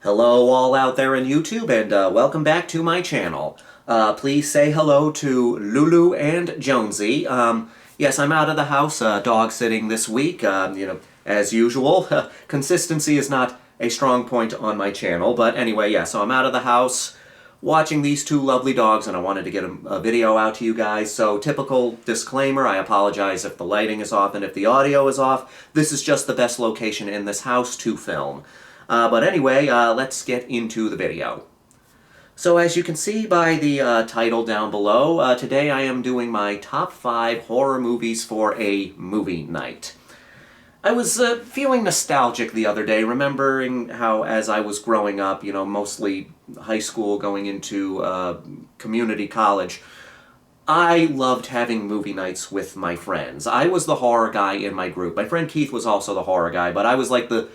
Hello all out there in YouTube, and welcome back to my channel. Please say hello to Lulu and Jonesy. Yes, I'm out of the house, dog sitting this week, as usual. Consistency is not a strong point on my channel, but anyway, yeah, so I'm out of the house watching these two lovely dogs, and I wanted to get a video out to you guys. So, typical disclaimer, I apologize if the lighting is off and if the audio is off. This is just the best location in this house to film. But anyway, let's get into the video. So as you can see by the title down below, today I am doing my top 5 horror movies for a movie night. I was feeling nostalgic the other day, remembering how as I was growing up, mostly high school going into community college, I loved having movie nights with my friends. I was the horror guy in my group. My friend Keith was also the horror guy, but I was the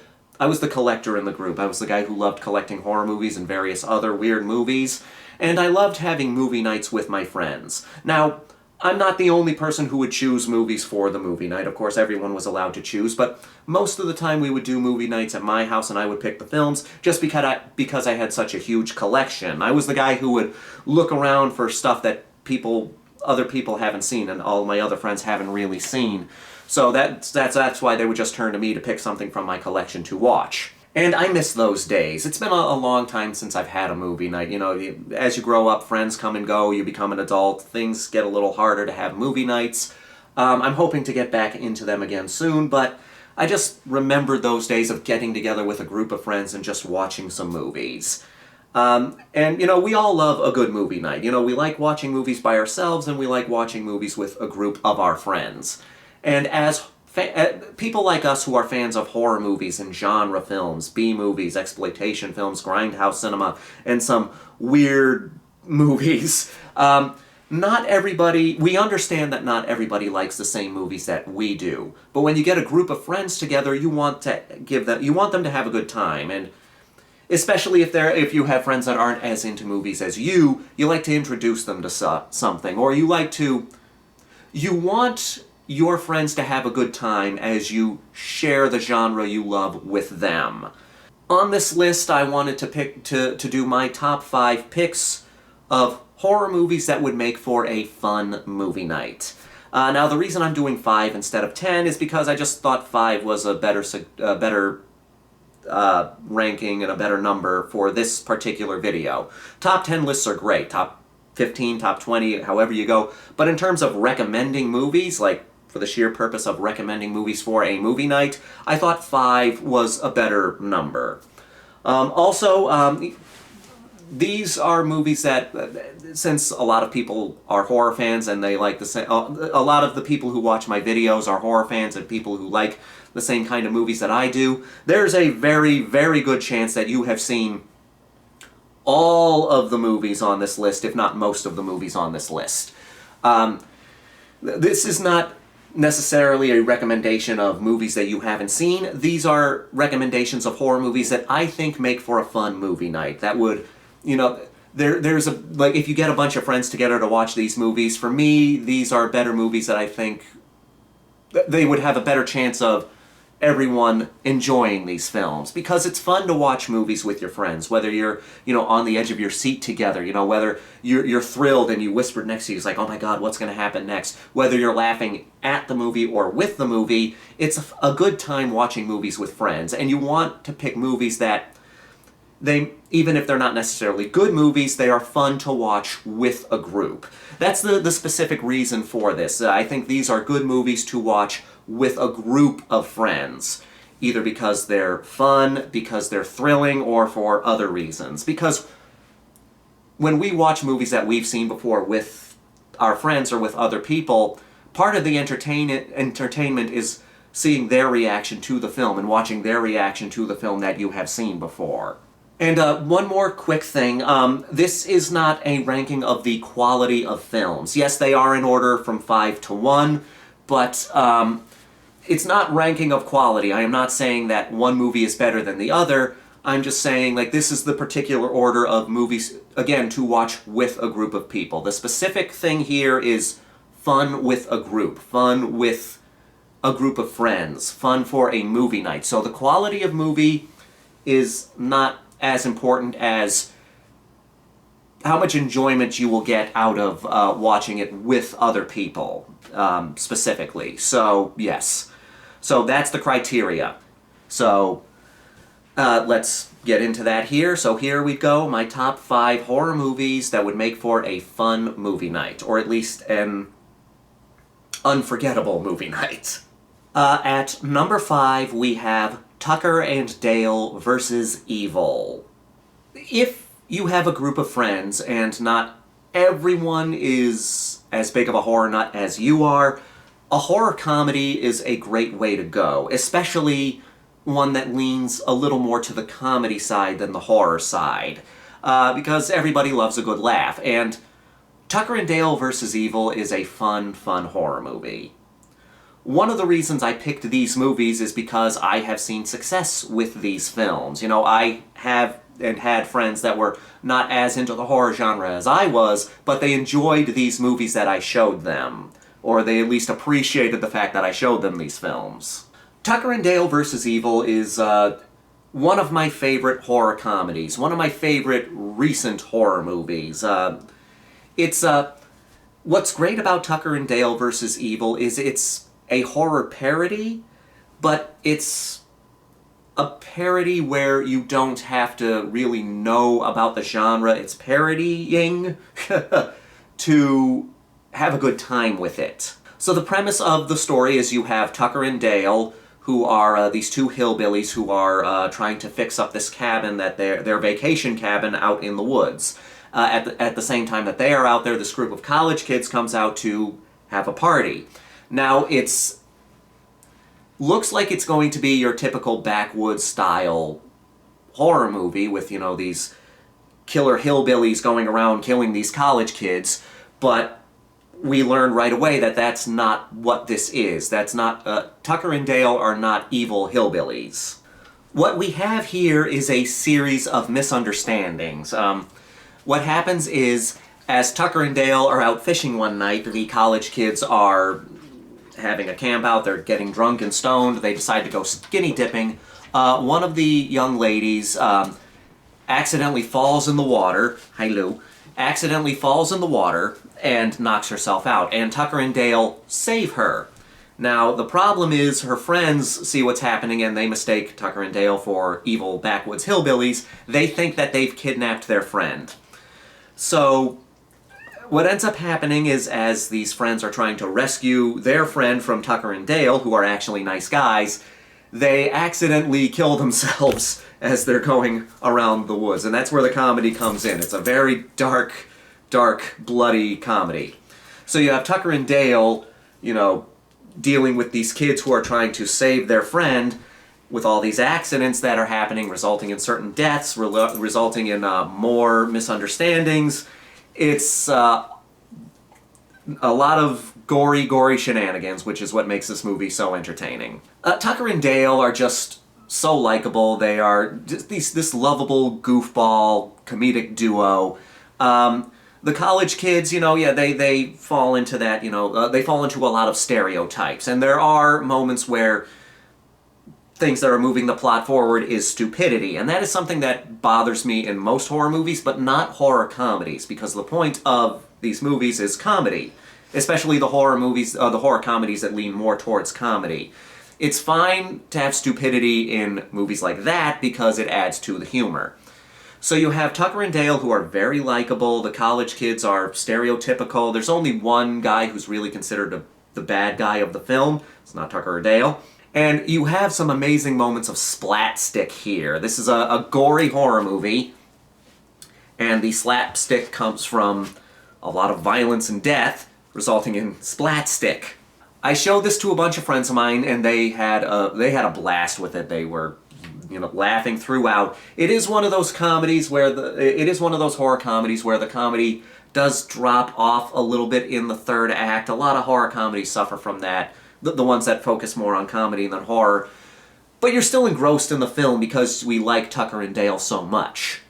collector in the group. I was the guy who loved collecting horror movies and various other weird movies, and I loved having movie nights with my friends. Now, I'm not the only person who would choose movies for the movie night. Of course, everyone was allowed to choose, but most of the time we would do movie nights at my house and I would pick the films just because I had such a huge collection. I was the guy who would look around for stuff that other people haven't seen and all my other friends haven't really seen. So that's why they would just turn to me to pick something from my collection to watch. And I miss those days. It's been a long time since I've had a movie night. As you grow up, friends come and go, you become an adult, things get a little harder to have movie nights. I'm hoping to get back into them again soon, but I just remembered those days of getting together with a group of friends and just watching some movies. And we all love a good movie night. We like watching movies by ourselves, and we like watching movies with a group of our friends. And as people like us who are fans of horror movies and genre films, B-movies, exploitation films, grindhouse cinema, and some weird movies, we understand that not everybody likes the same movies that we do. But when you get a group of friends together, you want them to have a good time, and especially if you have friends that aren't as into movies as you like to introduce them to something, or you want your friends to have a good time as you share the genre you love with them. On this list, I wanted to do my top 5 picks of horror movies that would make for a fun movie night. Now, the reason I'm doing 5 instead of 10 is because I just thought 5 was a better ranking and a better number for this particular video. Top 10 lists are great. Top 15, top 20, however you go. But in terms of recommending movies, like for the sheer purpose of recommending movies for a movie night, I thought 5 was a better number. These are movies that, since a lot of people are horror fans and they like a lot of the people who watch my videos are horror fans and people who like the same kind of movies that I do, there's a very, very good chance that you have seen all of the movies on this list, if not most of the movies on this list. This is not necessarily a recommendation of movies that you haven't seen. These are recommendations of horror movies that I think make for a fun movie night. That would, if you get a bunch of friends together to watch these movies, for me, these are better movies that I think they would have a better chance of everyone enjoying these films, because it's fun to watch movies with your friends, whether you're, on the edge of your seat together, whether you're thrilled and you whispered next to you, it's like, oh my god, what's going to happen next? Whether you're laughing at the movie or with the movie, it's a good time watching movies with friends, and you want to pick movies that even if they're not necessarily good movies, they are fun to watch with a group. That's the specific reason for this. I think these are good movies to watch with a group of friends, either because they're fun, because they're thrilling, or for other reasons. Because when we watch movies that we've seen before with our friends or with other people, part of the entertainment is seeing their reaction to the film and watching their reaction to the film that you have seen before. And one more quick thing, this is not a ranking of the quality of films. Yes, they are in order from 5 to 1, but it's not ranking of quality. I am not saying that one movie is better than the other. I'm just saying, this is the particular order of movies, again, to watch with a group of people. The specific thing here is fun with a group, fun with a group of friends, fun for a movie night. So the quality of movie is not as important as how much enjoyment you will get out of watching it with other people, specifically. So, yes. So that's the criteria. So, let's get into that here. So here we go, my top 5 horror movies that would make for a fun movie night, or at least an unforgettable movie night. At number 5, we have Tucker and Dale versus Evil. If you have a group of friends and not everyone is as big of a horror nut as you are, a horror comedy is a great way to go, especially one that leans a little more to the comedy side than the horror side, because everybody loves a good laugh, and Tucker and Dale vs. Evil is a fun horror movie. One of the reasons I picked these movies is because I have seen success with these films. You know, I have and had friends that were not as into the horror genre as I was, but they enjoyed these movies that I showed them, or they at least appreciated the fact that I showed them these films. Tucker and Dale vs. Evil is one of my favorite horror comedies, one of my favorite recent horror movies. What's great about Tucker and Dale vs. Evil is it's a horror parody, but it's a parody where you don't have to really know about the genre it's parodying to have a good time with it. So the premise of the story is you have Tucker and Dale, who are these two hillbillies who are trying to fix up this cabin, that their vacation cabin out in the woods. At the same time that they are out there, this group of college kids comes out to have a party. Now, looks like it's going to be your typical backwoods-style horror movie with, you know, these killer hillbillies going around killing these college kids, but we learn right away that that's not what this is. That's not, Tucker and Dale are not evil hillbillies. What we have here is a series of misunderstandings. What happens is, as Tucker and Dale are out fishing one night, the college kids are having a camp out, they're getting drunk and stoned, they decide to go skinny dipping. One of the young ladies accidentally falls in the water, hi Lou, accidentally falls in the water and knocks herself out, and Tucker and Dale save her. Now, the problem is her friends see what's happening and they mistake Tucker and Dale for evil backwoods hillbillies. They think that they've kidnapped their friend. So what ends up happening is, as these friends are trying to rescue their friend from Tucker and Dale, who are actually nice guys, they accidentally kill themselves as they're going around the woods. And that's where the comedy comes in. It's a very dark, bloody comedy. So you have Tucker and Dale, you know, dealing with these kids who are trying to save their friend with all these accidents that are happening, resulting in certain deaths, resulting in more misunderstandings. It's a lot of gory shenanigans, which is what makes this movie so entertaining. Tucker and Dale are just so likable. They are just this lovable goofball comedic duo. The college kids, you know, yeah, they fall into that, you know, they fall into a lot of stereotypes, and there are moments where things that are moving the plot forward is stupidity, and that is something that bothers me in most horror movies, but not horror comedies, because the point of these movies is comedy, especially the horror movies, the horror comedies that lean more towards comedy. It's fine to have stupidity in movies like that because it adds to the humor. So you have Tucker and Dale, who are very likable. The college kids are stereotypical. There's only one guy who's really considered the bad guy of the film. It's not Tucker or Dale. And you have some amazing moments of slapstick here. This is a gory horror movie, and the slapstick comes from a lot of violence and death, resulting in splatstick. I showed this to a bunch of friends of mine, and they had a blast with it. They were, you know, laughing throughout. It is one of those comedies where it is one of those horror comedies where the comedy does drop off a little bit in the third act. A lot of horror comedies suffer from that. The ones that focus more on comedy than horror. But you're still engrossed in the film because we like Tucker and Dale so much.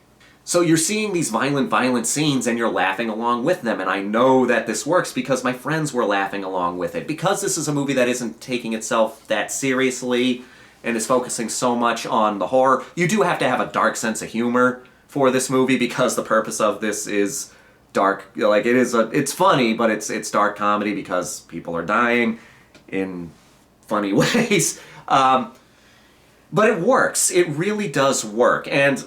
So you're seeing these violent scenes and you're laughing along with them, and I know that this works because my friends were laughing along with it. Because this is a movie that isn't taking itself that seriously, and is focusing so much on the horror. You do have to have a dark sense of humor for this movie because the purpose of this is dark. Like, it's funny, but it's dark comedy because people are dying in funny ways. But it works. It really does work. And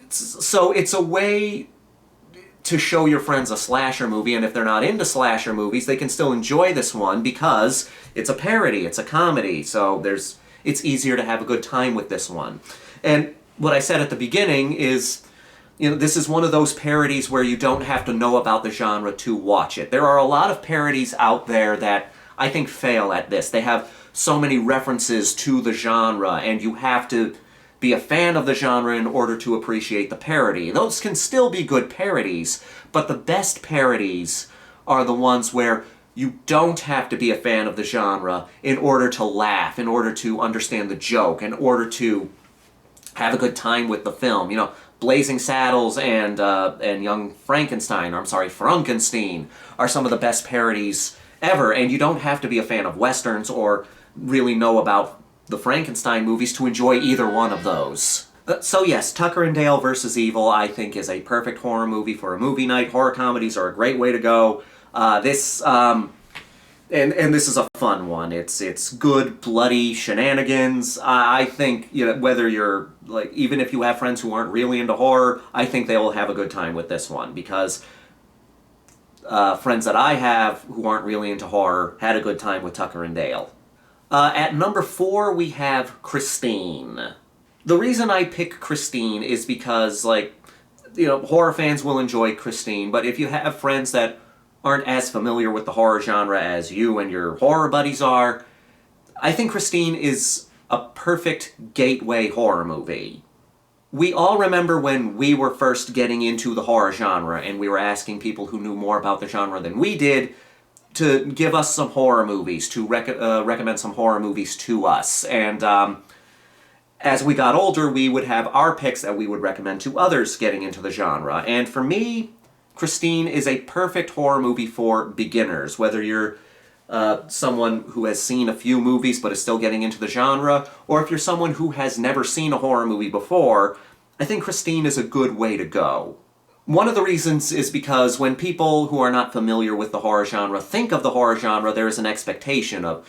so it's a way to show your friends a slasher movie, and if they're not into slasher movies, they can still enjoy this one because it's a parody, it's a comedy, so it's easier to have a good time with this one. And what I said at the beginning is, this is one of those parodies where you don't have to know about the genre to watch it. There are a lot of parodies out there that I think fail at this. They have so many references to the genre, and you have to be a fan of the genre in order to appreciate the parody. Those can still be good parodies, but the best parodies are the ones where you don't have to be a fan of the genre in order to laugh, in order to understand the joke, in order to have a good time with the film. Blazing Saddles and Young Frankenstein, or I'm sorry, Frankenstein, are some of the best parodies ever, and you don't have to be a fan of westerns or really know about the Frankenstein movies to enjoy either one of those. So yes, Tucker and Dale vs. Evil, I think, is a perfect horror movie for a movie night. Horror comedies are a great way to go. This is a fun one. It's good, bloody shenanigans. I think, whether you're, even if you have friends who aren't really into horror, I think they will have a good time with this one, because friends that I have who aren't really into horror had a good time with Tucker and Dale. At number 4, we have Christine. The reason I pick Christine is because, horror fans will enjoy Christine, but if you have friends that aren't as familiar with the horror genre as you and your horror buddies are, I think Christine is a perfect gateway horror movie. We all remember when we were first getting into the horror genre and we were asking people who knew more about the genre than we did to give us some horror movies, to recommend some horror movies to us. And as we got older, we would have our picks that we would recommend to others getting into the genre. And for me, Christine is a perfect horror movie for beginners, whether you're someone who has seen a few movies but is still getting into the genre, or if you're someone who has never seen a horror movie before. I think Christine is a good way to go. One of the reasons is because when people who are not familiar with the horror genre think of the horror genre, there is an expectation of,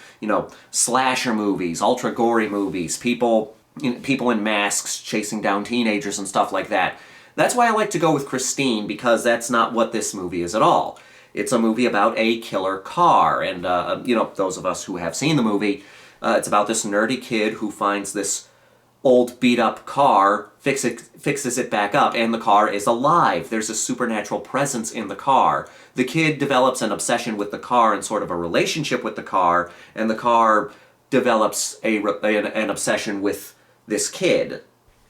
slasher movies, ultra gory movies, people in masks chasing down teenagers and stuff like that. That's why I like to go with Christine, because that's not what this movie is at all. It's a movie about a killer car, and, those of us who have seen the movie, it's about this nerdy kid who finds this old beat-up car, fixes it back up, and the car is alive. There's a supernatural presence in the car. The kid develops an obsession with the car and sort of a relationship with the car, and the car develops an obsession with this kid.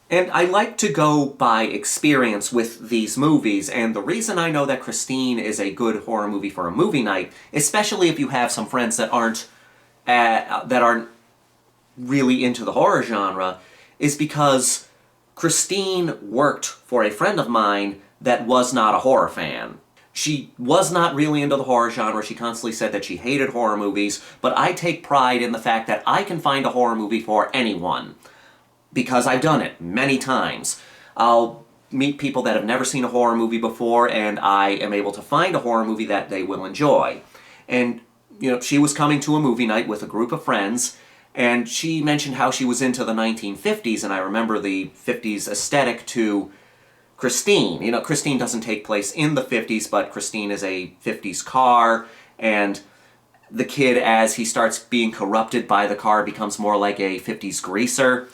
And I like to go by experience with these movies, and the reason I know that Christine is a good horror movie for a movie night, especially if you have some friends that aren't really into the horror genre, is because Christine worked for a friend of mine that was not a horror fan. She was not really into the horror genre. She constantly said that she hated horror movies, but I take pride in the fact that I can find a horror movie for anyone, because I've done it many times. I'll meet people that have never seen a horror movie before, and I am able to find a horror movie that they will enjoy. And, she was coming to a movie night with a group of friends, and she mentioned how she was into the 1950s, and I remember the 50s aesthetic to Christine. Christine doesn't take place in the 50s, but Christine is a 50s car, and the kid, as he starts being corrupted by the car, becomes more like a 50s greaser.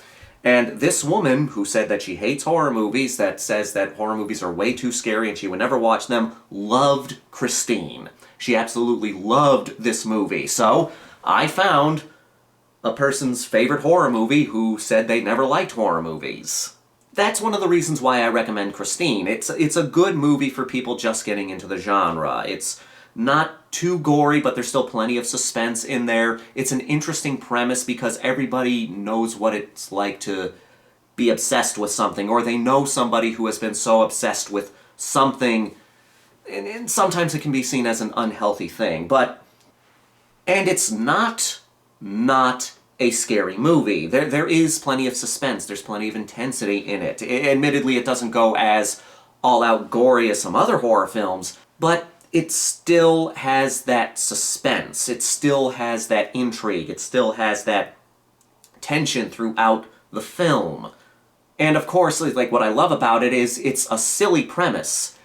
And this woman, who said that she hates horror movies, that says that horror movies are way too scary and she would never watch them, loved Christine. She absolutely loved this movie. So I found a person's favorite horror movie who said they never liked horror movies. That's one of the reasons why I recommend Christine. It's a good movie for people just getting into the genre. It's not too gory, but there's still plenty of suspense in there. It's an interesting premise because everybody knows what it's like to be obsessed with something, or they know somebody who has been so obsessed with something, and sometimes it can be seen as an unhealthy thing, and it's not a scary movie. There is plenty of suspense. There's plenty of intensity in it. Admittedly, it doesn't go as all-out gory as some other horror films, but it still has that suspense. It still has that intrigue. It still has that tension throughout the film. And of course, like, what I love about it is it's a silly premise,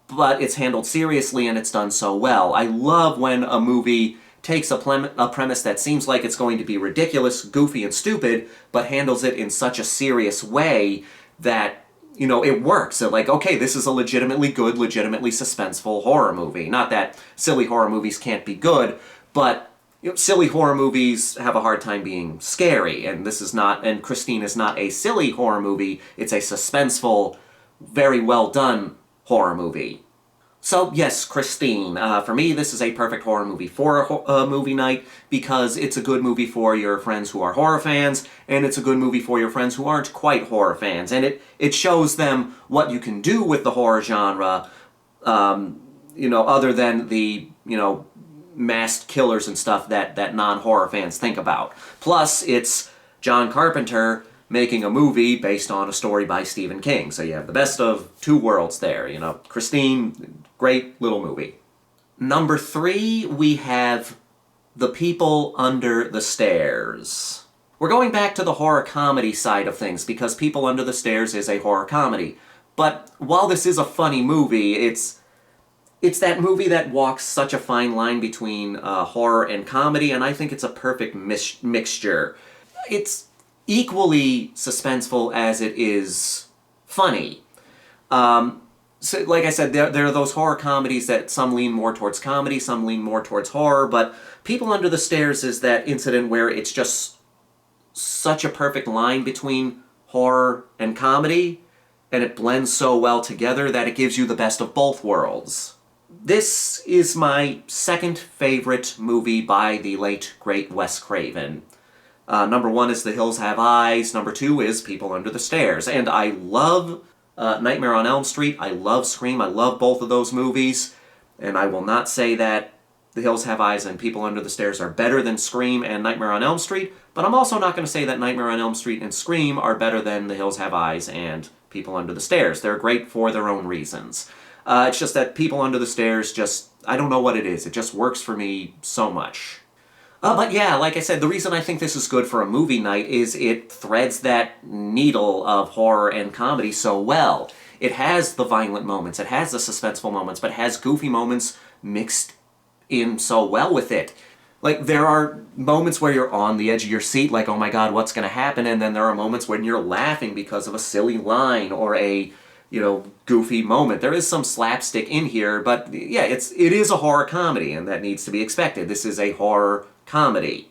but it's handled seriously and it's done so well. I love when a movie takes a premise that seems like it's going to be ridiculous, goofy, and stupid, but handles it in such a serious way that, you know, it works. So, like, okay, this is a legitimately good, legitimately suspenseful horror movie. Not that silly horror movies can't be good, but you know, silly horror movies have a hard time being scary, and this is not, and Christine is not a silly horror movie, it's a suspenseful, very well done horror movie. So yes, Christine, for me this is a perfect horror movie for a movie night, because it's a good movie for your friends who are horror fans, and it's a good movie for your friends who aren't quite horror fans, and it shows them what you can do with the horror genre, you know, other than the, you know, masked killers and stuff that non-horror fans think about. Plus, it's John Carpenter making a movie based on a story by Stephen King. So you have the best of two worlds there, you know. Christine, great little movie. Number 3, we have The People Under the Stairs. We're going back to the horror comedy side of things, because People Under the Stairs is a horror comedy. But while this is a funny movie, it's that movie that walks such a fine line between horror and comedy, and I think it's a perfect mixture. It's equally suspenseful as it is funny. So, like I said, there are those horror comedies that some lean more towards comedy, some lean more towards horror, but People Under the Stairs is that incident where it's just such a perfect line between horror and comedy, and it blends so well together that it gives you the best of both worlds. This is my second favorite movie by the late, great Wes Craven. Number 1 is The Hills Have Eyes, number 2 is People Under the Stairs, and I love Nightmare on Elm Street, I love Scream, I love both of those movies, and I will not say that The Hills Have Eyes and People Under the Stairs are better than Scream and Nightmare on Elm Street, but I'm also not going to say that Nightmare on Elm Street and Scream are better than The Hills Have Eyes and People Under the Stairs. They're great for their own reasons. It's just that People Under the Stairs just, I don't know what it is, it just works for me so much. But yeah, like I said, the reason I think this is good for a movie night is it threads that needle of horror and comedy so well. It has the violent moments, it has the suspenseful moments, but it has goofy moments mixed in so well with it. Like, there are moments where you're on the edge of your seat, like, oh my god, what's gonna happen? And then there are moments when you're laughing because of a silly line or a, you know, goofy moment. There is some slapstick in here, but yeah, it is a horror comedy, and that needs to be expected. This is a horror comedy.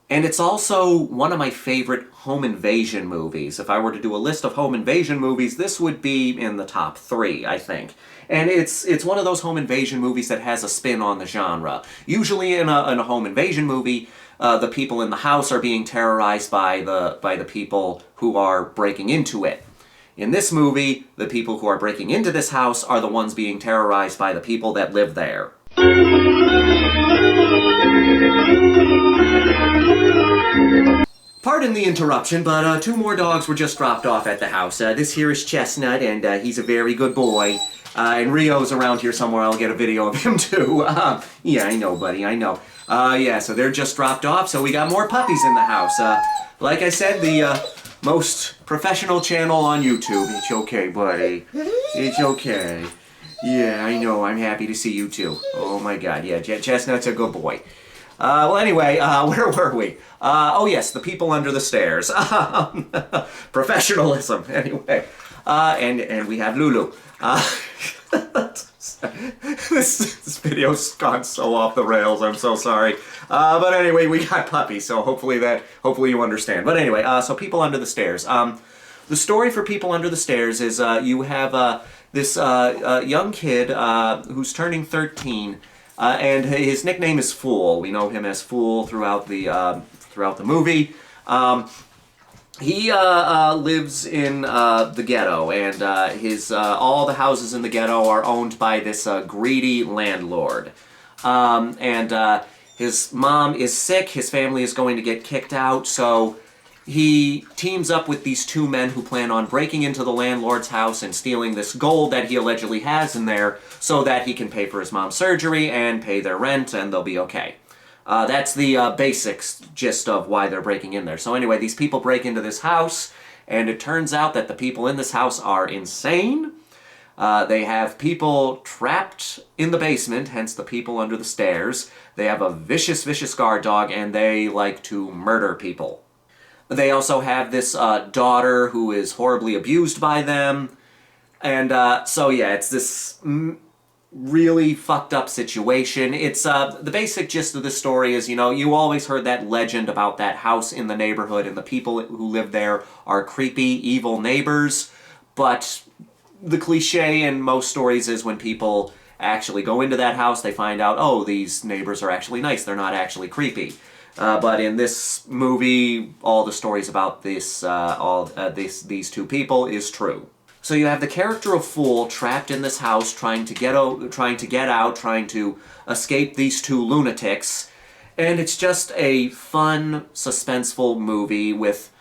And it's also one of my favorite home invasion movies. If I were to do a list of home invasion movies, this would be in the top 3, I think. And it's one of those home invasion movies that has a spin on the genre. Usually in a home invasion movie, the people in the house are being terrorized by the people who are breaking into it. In this movie, the people who are breaking into this house are the ones being terrorized by the people that live there. Pardon the interruption, but 2 more dogs were just dropped off at the house. This here is Chestnut, and he's a very good boy. And Rio's around here somewhere. I'll get a video of him too. Yeah, I know, buddy, I know. Yeah, so they're just dropped off, so we got more puppies in the house. Like I said, the most professional channel on YouTube. It's okay, buddy. It's okay. Yeah, I know, I'm happy to see you too. Oh my god, yeah, Chestnut's a good boy. Well, anyway, where were we? Oh yes, The People Under the Stairs. Professionalism, anyway. And we have Lulu. This video's gone so off the rails, I'm so sorry. But anyway, we got puppies, so hopefully you understand. But anyway, so People Under the Stairs. The story for People Under the Stairs is you have this young kid who's turning 13, and his nickname is Fool. We know him as Fool throughout the movie. He lives in the ghetto, and his all the houses in the ghetto are owned by this greedy landlord. His mom is sick, his family is going to get kicked out, so he teams up with these two men who plan on breaking into the landlord's house and stealing this gold that he allegedly has in there so that he can pay for his mom's surgery and pay their rent, and they'll be okay. That's the basics gist of why they're breaking in there. So anyway, these people break into this house, and it turns out that the people in this house are insane. They have people trapped in the basement, hence the people under the stairs. They have a vicious, vicious guard dog, and they like to murder people. They also have this daughter who is horribly abused by them. And so yeah, it's this really fucked up situation. It's the basic gist of the story is, you know, you always heard that legend about that house in the neighborhood and the people who live there are creepy, evil neighbors. But the cliche in most stories is when people actually go into that house, they find out, oh, these neighbors are actually nice. They're not actually creepy. But in this movie, all the stories about these two people is true. So you have the character of Fool trapped in this house, trying to get out, trying to escape these two lunatics, and it's just a fun, suspenseful movie with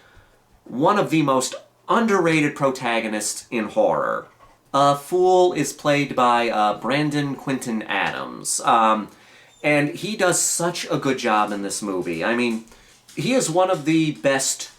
one of the most underrated protagonists in horror. Fool is played by Brandon Quinton Adams. And he does such a good job in this movie. I mean, he is one of the best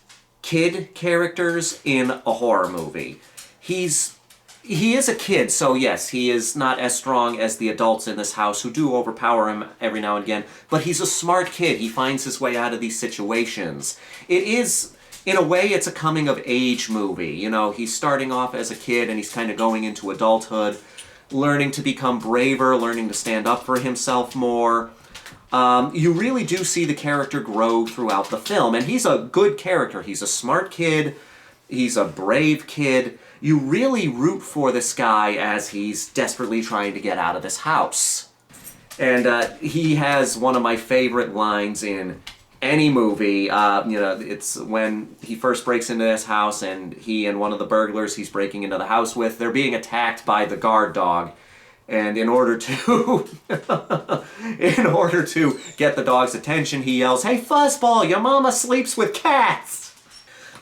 kid characters in a horror movie. He is a kid, so yes, he is not as strong as the adults in this house who do overpower him every now and again, but he's a smart kid. He finds his way out of these situations. It is, in a way, it's a coming-of-age movie. You know, he's starting off as a kid and he's kind of going into adulthood, learning to become braver, learning to stand up for himself more. You really do see the character grow throughout the film, and he's a good character. He's a smart kid, he's a brave kid. You really root for this guy as he's desperately trying to get out of this house. And he has one of my favorite lines in any movie. You know, it's when he first breaks into this house and he and one of the burglars he's breaking into the house with, they're being attacked by the guard dog. And in order to get the dog's attention, he yells, "Hey, Fuzzball, your mama sleeps with cats!"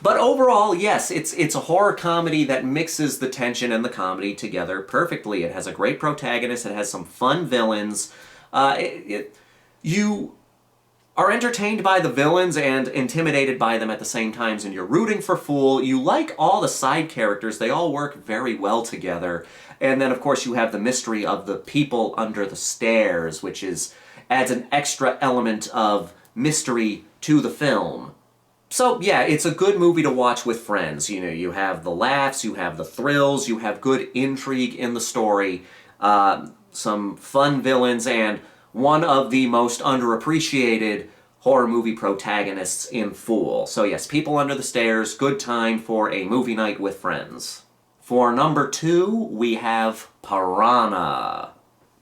But overall, yes, it's a horror comedy that mixes the tension and the comedy together perfectly. It has a great protagonist, it has some fun villains. You are entertained by the villains and intimidated by them at the same time, and you're rooting for Fool. You like all the side characters, they all work very well together. And then, of course, you have the mystery of the people under the stairs, which adds an extra element of mystery to the film. So, yeah, it's a good movie to watch with friends. You know, you have the laughs, you have the thrills, you have good intrigue in the story, some fun villains, and one of the most underappreciated horror movie protagonists in Fool. So yes, People Under the Stairs, good time for a movie night with friends. For number 2, we have Piranha.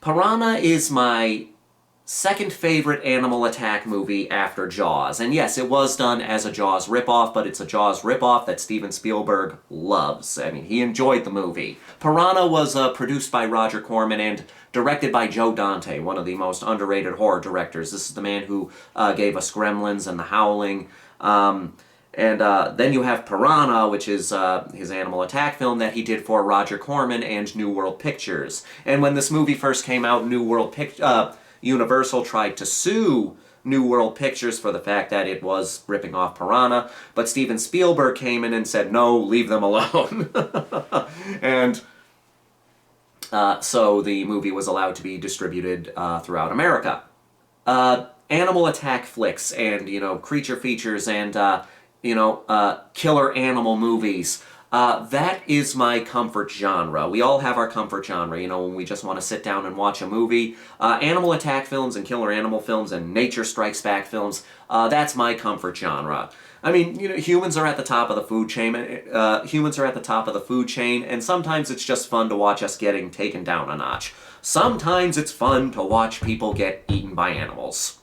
Piranha is my second favorite animal attack movie after Jaws. And yes, it was done as a Jaws ripoff, but it's a Jaws ripoff that Steven Spielberg loves. I mean, he enjoyed the movie. Piranha was produced by Roger Corman and directed by Joe Dante, one of the most underrated horror directors. This is the man who gave us Gremlins and The Howling. Then you have Piranha, which is his animal attack film that he did for Roger Corman and New World Pictures. And when this movie first came out, Universal tried to sue New World Pictures for the fact that it was ripping off Piranha, but Steven Spielberg came in and said, no, leave them alone. And so the movie was allowed to be distributed throughout America. Animal attack flicks and, you know, creature features and, killer animal movies. That is my comfort genre. We all have our comfort genre, you know, when we just want to sit down and watch a movie. Animal attack films and killer animal films and nature strikes back films, that's my comfort genre. I mean, you know, humans are at the top of the food chain, and sometimes it's just fun to watch us getting taken down a notch. Sometimes it's fun to watch people get eaten by animals.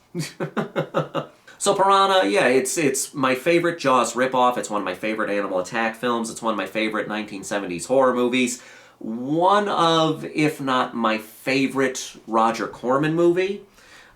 So Piranha, yeah, it's my favorite Jaws ripoff. It's one of my favorite animal attack films. It's one of my favorite 1970s horror movies. One of, if not my favorite Roger Corman movie.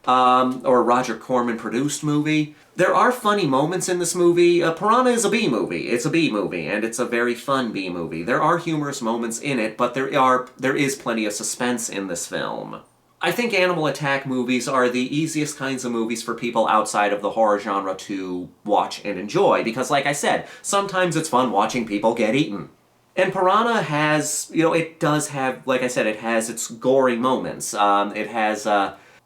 or a Roger Corman produced movie. There are funny moments in this movie. Piranha is a B movie. It's a B movie, and it's a very fun B movie. There are humorous moments in it, but there is plenty of suspense in this film. I think animal attack movies are the easiest kinds of movies for people outside of the horror genre to watch and enjoy, because like I said, sometimes it's fun watching people get eaten. And Piranha has, it does have, like I said, it has its gory moments. It has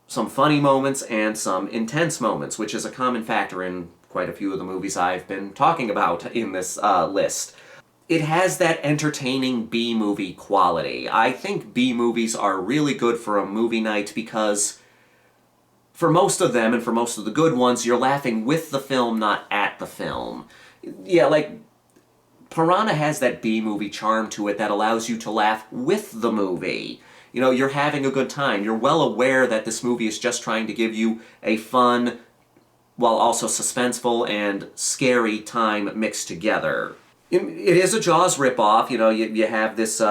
some funny moments and some intense moments, which is a common factor in quite a few of the movies I've been talking about in this list. It has that entertaining B-movie quality. I think B-movies are really good for a movie night because for most of them, and for most of the good ones, you're laughing with the film, not at the film. Yeah, like, Piranha has that B-movie charm to it that allows you to laugh with the movie. You're having a good time. You're well aware that this movie is just trying to give you a fun, while also suspenseful and scary time mixed together. It is a Jaws ripoff. You have this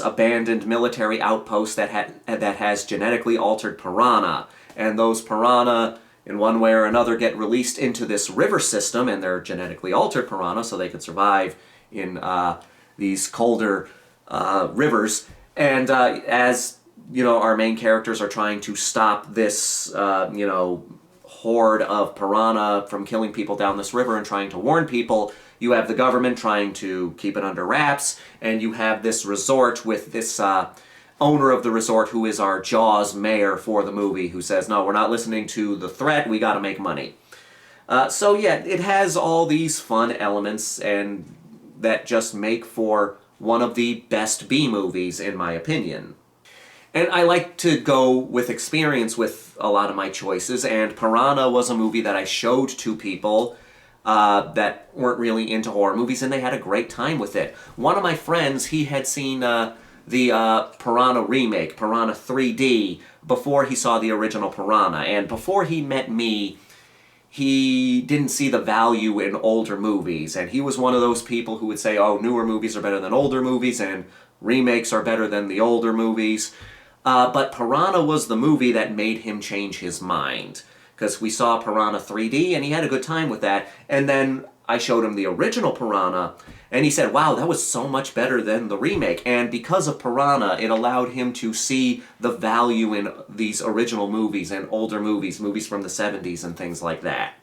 abandoned military outpost that has genetically altered piranha, and those piranha, in one way or another, get released into this river system, and they're genetically altered piranha, so they can survive in these colder rivers. And as our main characters are trying to stop this horde of piranha from killing people down this river and trying to warn people, you have the government trying to keep it under wraps, and you have this resort with this owner of the resort who is our Jaws mayor for the movie, who says, no, we're not listening to the threat, we gotta make money. So yeah, it has all these fun elements and that just make for one of the best B-movies, in my opinion. And I like to go with experience with a lot of my choices, and Piranha was a movie that I showed to people that weren't really into horror movies, and they had a great time with it. One of my friends, he had seen the Piranha remake, Piranha 3D, before he saw the original Piranha, and before he met me, he didn't see the value in older movies, and he was one of those people who would say, oh, newer movies are better than older movies, and remakes are better than the older movies. But Piranha was the movie that made him change his mind, because we saw Piranha 3D, and he had a good time with that, and then I showed him the original Piranha, and he said, wow, that was so much better than the remake, and because of Piranha, it allowed him to see the value in these original movies and older movies from the 70s and things like that.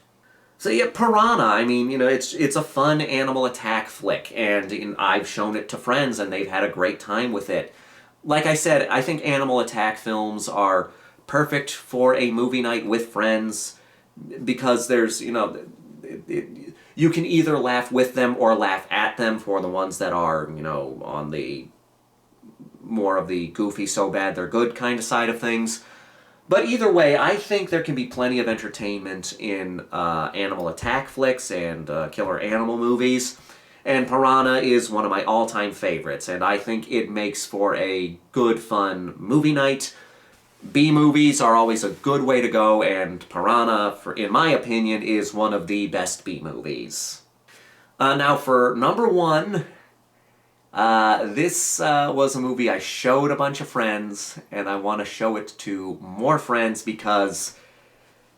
So yeah, Piranha, I mean, it's a fun animal attack flick, and I've shown it to friends, and they've had a great time with it. Like I said, I think animal attack films are perfect for a movie night with friends, because there's, you can either laugh with them or laugh at them for the ones that are, on the more of the goofy, so bad they're good kind of side of things. But either way, I think there can be plenty of entertainment in animal attack flicks and killer animal movies. And Piranha is one of my all-time favorites, and I think it makes for a good, fun movie night. B-movies are always a good way to go, and Piranha, in my opinion, is one of the best B-movies. Now for number one, this was a movie I showed a bunch of friends, and I want to show it to more friends because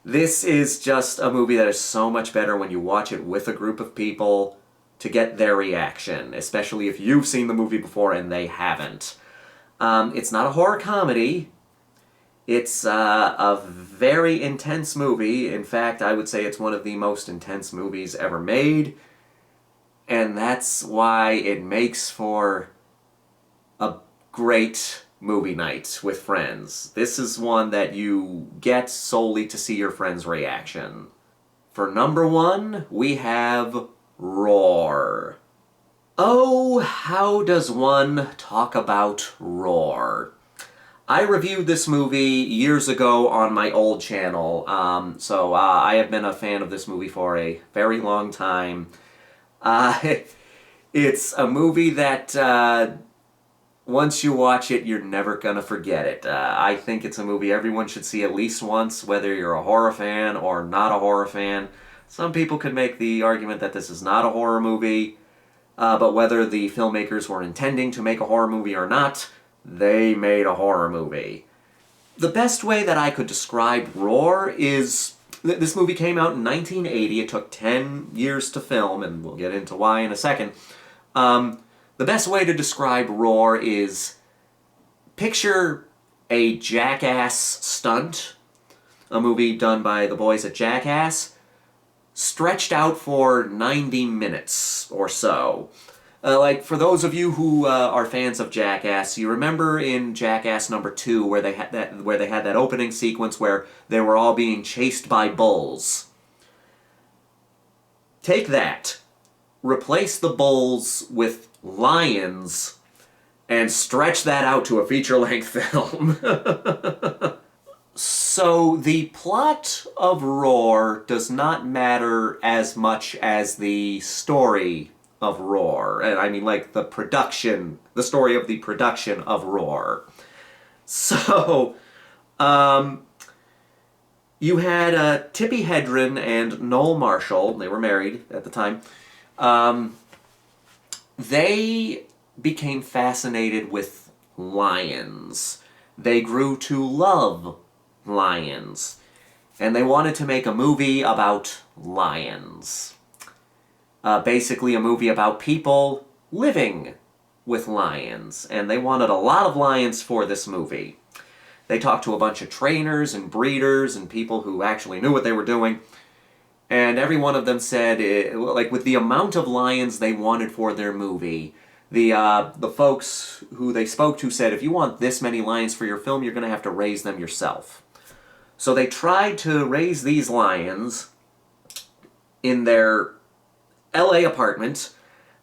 this is just a movie that is so much better when you watch it with a group of people to get their reaction, especially if you've seen the movie before and they haven't. It's not a horror comedy. It's a very intense movie. In fact, I would say it's one of the most intense movies ever made. And that's why it makes for a great movie night with friends. This is one that you get solely to see your friends' reaction. For number one, we have Roar. Oh, how does one talk about Roar? I reviewed this movie years ago on my old channel, so I have been a fan of this movie for a very long time. It's a movie that once you watch it, you're never gonna forget it. I think it's a movie everyone should see at least once, whether you're a horror fan or not a horror fan. Some people could make the argument that this is not a horror movie, but whether the filmmakers were intending to make a horror movie or not, they made a horror movie. The best way that I could describe Roar is... This movie came out in 1980. It took 10 years to film, and we'll get into why in a second. The best way to describe Roar is picture a Jackass stunt, a movie done by the boys at Jackass, stretched out for 90 minutes or so. Like, for those of you who are fans of Jackass, you remember in Jackass number 2 where they had that opening sequence where they were all being chased by bulls. Take that, replace the bulls with lions, and stretch that out to a feature-length film. So the plot of Roar does not matter as much as the story of Roar. And I mean, like, the story of the production of Roar. So, you had Tippi Hedren and Noel Marshall. They were married at the time. They became fascinated with lions. They grew to love lions. And they wanted to make a movie about lions. Basically a movie about people living with lions. And they wanted a lot of lions for this movie. They talked to a bunch of trainers and breeders and people who actually knew what they were doing. And every one of them said, like, with the amount of lions they wanted for their movie, the folks who they spoke to said, if you want this many lions for your film, you're going to have to raise them yourself. So they tried to raise these lions in their LA apartment.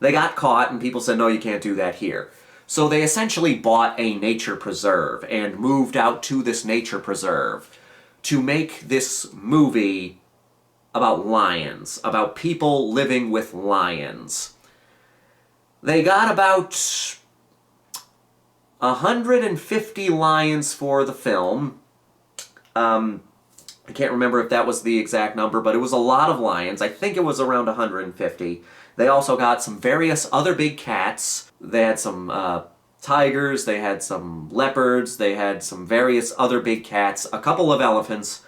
They got caught, and people said, no, you can't do that here. So they essentially bought a nature preserve and moved out to this nature preserve to make this movie about lions, about people living with lions. They got about 150 lions for the film. I can't remember if that was the exact number, but it was a lot of lions. I think it was around 150. They also got some various other big cats. They had some tigers, they had some leopards, they had some various other big cats, a couple of elephants,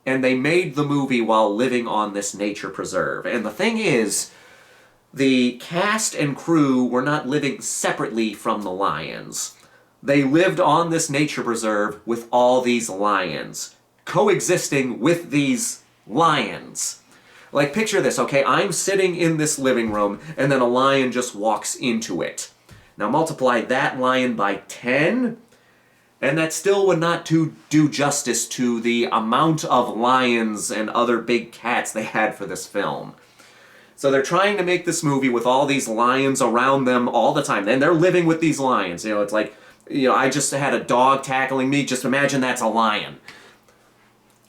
and they made the movie while living on this nature preserve. And the thing is, the cast and crew were not living separately from the lions. They lived on this nature preserve with all these lions, coexisting with these lions. Like, picture this, okay? I'm sitting in this living room, and then a lion just walks into it. Now multiply that lion by 10, and that still would not do justice to the amount of lions and other big cats they had for this film. So they're trying to make this movie with all these lions around them all the time, and they're living with these lions. You know, it's like, you know, I just had a dog tackling me. Just imagine that's a lion.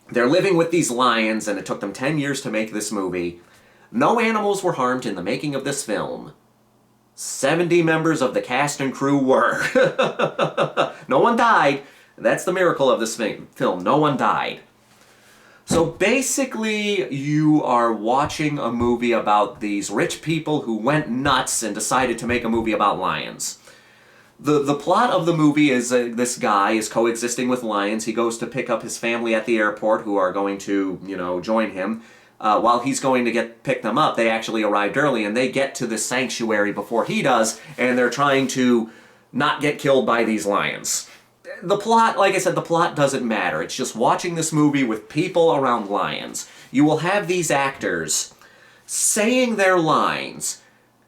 They're living with these lions, and it took them 10 years to make this movie. No animals were harmed in the making of this film. 70 members of the cast and crew were. No one died. That's the miracle of this film. No one died. So basically, you are watching a movie about these rich people who went nuts and decided to make a movie about lions. The plot of the movie is this guy is coexisting with lions. He goes to pick up his family at the airport who are going to, you know, join him. While he's going to pick them up, they actually arrived early, and they get to the sanctuary before he does, and they're trying to not get killed by these lions. The plot, like I said, the plot doesn't matter. It's just watching this movie with people around lions. You will have these actors saying their lines,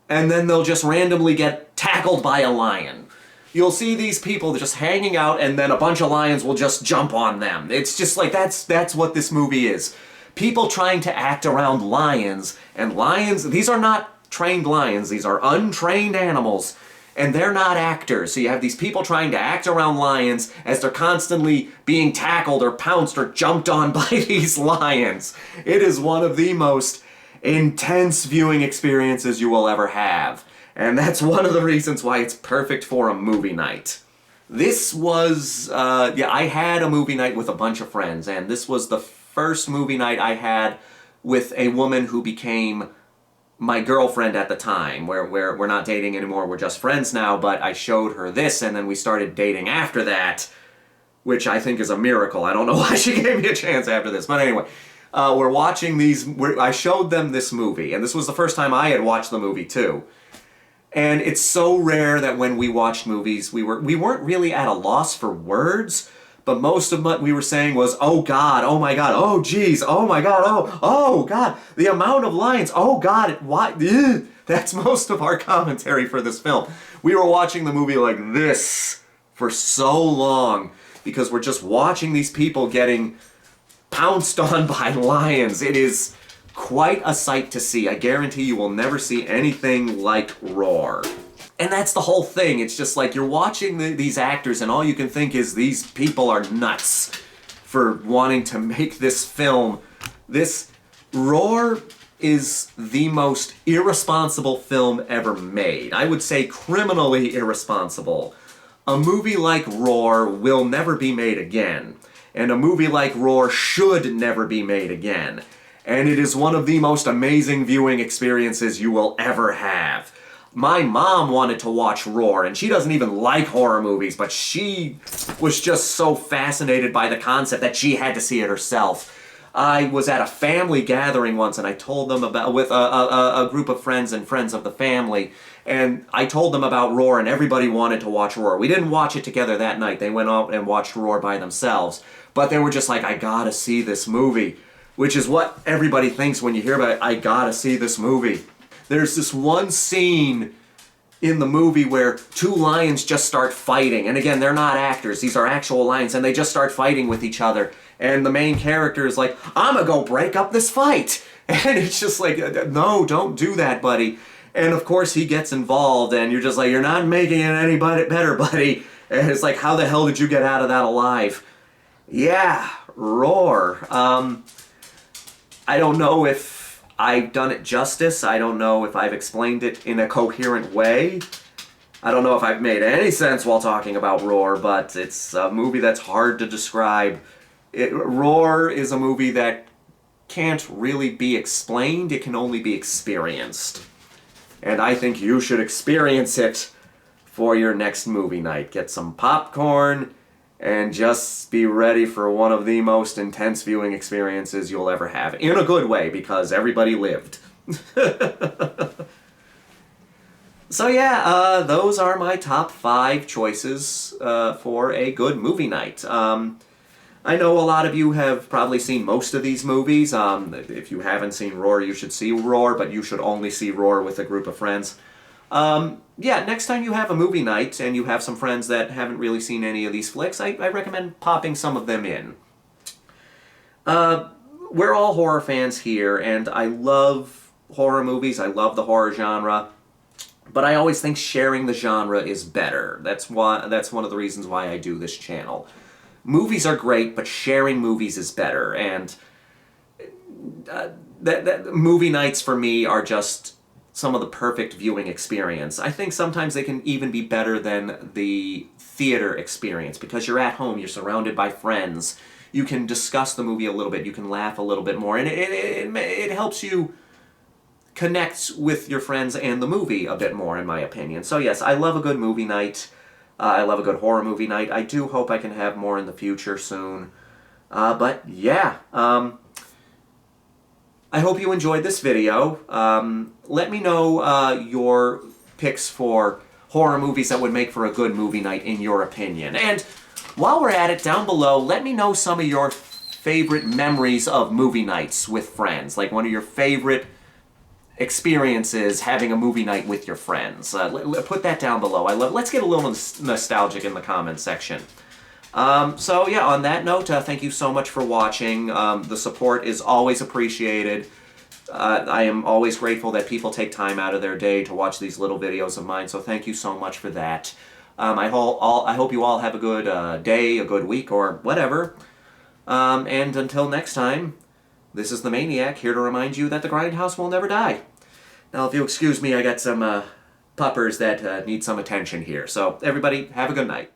and then they'll just randomly get tackled by a lion. You'll see these people just hanging out, and then a bunch of lions will just jump on them. It's just like, that's what this movie is. People trying to act around lions, and lions, these are not trained lions, these are untrained animals, and they're not actors. So you have these people trying to act around lions as they're constantly being tackled or pounced or jumped on by these lions. It is one of the most intense viewing experiences you will ever have. And that's one of the reasons why it's perfect for a movie night. This was, I had a movie night with a bunch of friends, and this was the first movie night I had with a woman who became my girlfriend at the time. We're not dating anymore, we're just friends now, but I showed her this, and then we started dating after that, which I think is a miracle. I don't know why she gave me a chance after this. But anyway, we're watching these. I showed them this movie, and this was the first time I had watched the movie too. And it's so rare that when we watched movies, we weren't really at a loss for words, but most of what we were saying was, oh God, oh my God, oh geez, oh my God, oh God, the amount of lines, oh God, why? Ugh. That's most of our commentary for this film. We were watching the movie like this for so long because we're just watching these people getting pounced on by lions. It is quite a sight to see. I guarantee you will never see anything like Roar. And that's the whole thing. It's just like you're watching these actors and all you can think is these people are nuts for wanting to make this film. This Roar is the most irresponsible film ever made. I would say criminally irresponsible. A movie like Roar will never be made again. And a movie like Roar should never be made again. And it is one of the most amazing viewing experiences you will ever have. My mom wanted to watch Roar, and she doesn't even like horror movies, but she was just so fascinated by the concept that she had to see it herself. I was at a family gathering once, and I told them about, with a group of friends and friends of the family, and I told them about Roar, and everybody wanted to watch Roar. We didn't watch it together that night. They went out and watched Roar by themselves, but they were just like, I gotta see this movie. Which is what everybody thinks when you hear about it. I gotta see this movie. There's this one scene in the movie where two lions just start fighting. And again, they're not actors. These are actual lions. And they just start fighting with each other. And the main character is like, I'm gonna go break up this fight. And it's just like, no, don't do that, buddy. And of course he gets involved. And you're just like, you're not making it any better, buddy. And it's like, how the hell did you get out of that alive? Yeah, Roar. I don't know if I've done it justice. I don't know if I've explained it in a coherent way. I don't know if I've made any sense while talking about Roar, but it's a movie that's hard to describe. Roar is a movie that can't really be explained. It can only be experienced. And I think you should experience it for your next movie night. Get some popcorn and just be ready for one of the most intense viewing experiences you'll ever have. In a good way, because everybody lived. So yeah, those are my top 5 choices for a good movie night. I know a lot of you have probably seen most of these movies. If you haven't seen Roar, you should see Roar, but you should only see Roar with a group of friends. Yeah, next time you have a movie night and you have some friends that haven't really seen any of these flicks, I recommend popping some of them in. We're all horror fans here, and I love horror movies. I love the horror genre, but I always think sharing the genre is better. That's one of the reasons why I do this channel. Movies are great, but sharing movies is better, and movie nights for me are just some of the perfect viewing experience. I think sometimes they can even be better than the theater experience because you're at home, you're surrounded by friends, you can discuss the movie a little bit, you can laugh a little bit more, and it helps you connect with your friends and the movie a bit more, in my opinion. So yes, I love a good movie night. I love a good horror movie night. I do hope I can have more in the future soon. But yeah, I hope you enjoyed this video. Let me know your picks for horror movies that would make for a good movie night in your opinion. And while we're at it, down below, let me know some of your favorite memories of movie nights with friends. Like one of your favorite experiences having a movie night with your friends. Put that down below. Let's get a little nostalgic in the comments section. So yeah, on that note, thank you so much for watching. The support is always appreciated. I am always grateful that people take time out of their day to watch these little videos of mine, so thank you so much for that. I hope you all have a good day, a good week, or whatever. And until next time, this is the Maniac, here to remind you that the grindhouse will never die. Now, if you'll excuse me, I got some puppers that need some attention here. So, everybody, have a good night.